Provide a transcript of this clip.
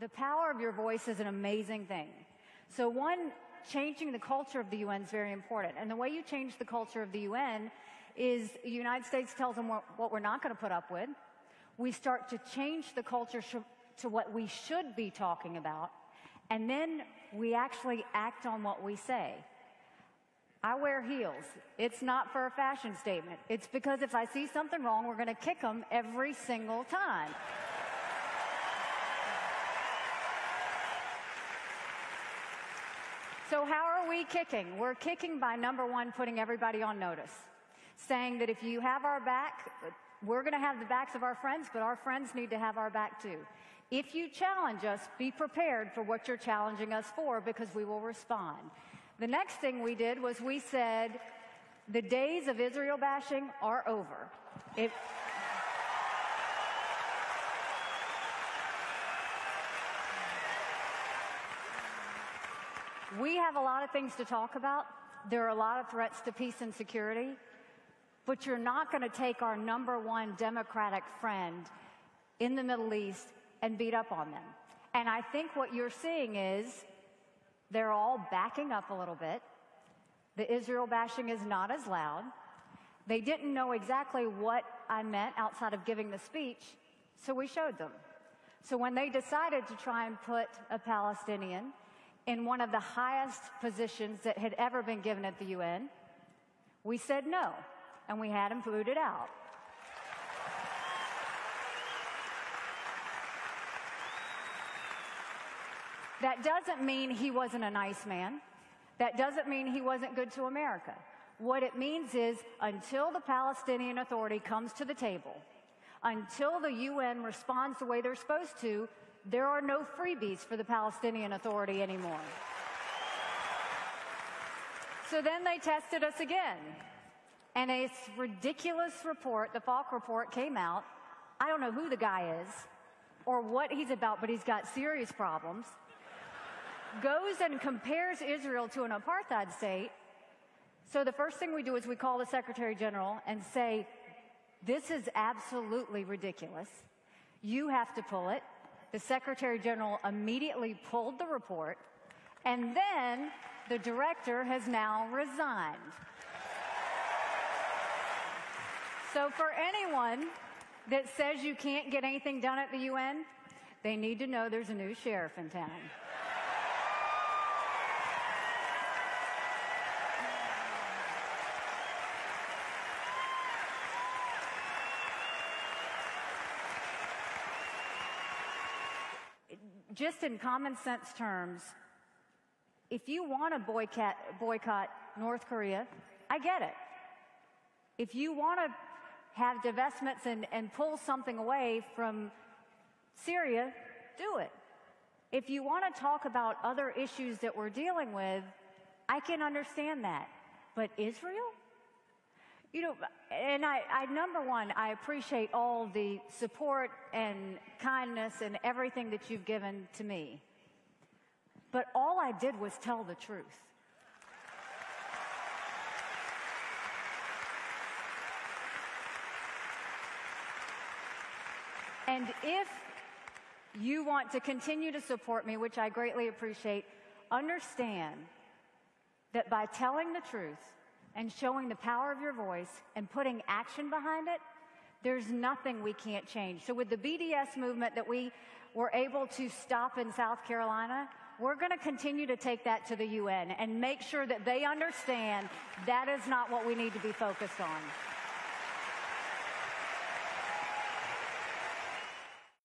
The power of your voice is an amazing thing. So one, changing the culture of the UN is very important. And the way you change the culture of the UN is the United States tells them what we're not going to put up with. We start to change the culture to what we should be talking about. And then we actually act on what we say. I wear heels. It's not for a fashion statement. It's because if I see something wrong, we're going to kick them every single time. So how are we kicking? We're kicking by, number one, putting everybody on notice, saying that if you have our back, we're going to have the backs of our friends, but our friends need to have our back too. If you challenge us, be prepared for what you're challenging us for, because we will respond. The next thing we did was we said the days of Israel bashing are over. We have a lot of things to talk about. There are a lot of threats to peace and security, but you're not going to take our number one democratic friend in the Middle East and beat up on them. And I think what you're seeing is they're all backing up a little bit. The Israel bashing is not as loud. They didn't know exactly what I meant outside of giving the speech, so we showed them. So when they decided to try and put a Palestinian in one of the highest positions that had ever been given at the UN, we said no, and we had him booted out. That doesn't mean he wasn't a nice man. That doesn't mean he wasn't good to America. What it means is, until the Palestinian Authority comes to the table, until the UN responds the way they're supposed to, there are no freebies for the Palestinian Authority anymore. So then they tested us again. And a ridiculous report, the Falk report, came out. I don't know who the guy is or what he's about, but he's got serious problems. Goes and compares Israel to an apartheid state. So the first thing we do is we call the Secretary General and say, this is absolutely ridiculous. You have to pull it. The Secretary General immediately pulled the report, and then the director has now resigned. So for anyone that says you can't get anything done at the UN, they need to know there's a new sheriff in town. Just in common sense terms, if you want to boycott North Korea, I get it. If you want to have divestments and pull something away from Syria, do it. If you want to talk about other issues that we're dealing with, I can understand that. But Israel? You know, and number one, I appreciate all the support and kindness and everything that you've given to me. But all I did was tell the truth. And if you want to continue to support me, which I greatly appreciate, understand that by telling the truth and showing the power of your voice and putting action behind it, there's nothing we can't change. So with the BDS movement that we were able to stop in South Carolina, we're going to continue to take that to the UN and make sure that they understand that is not what we need to be focused on.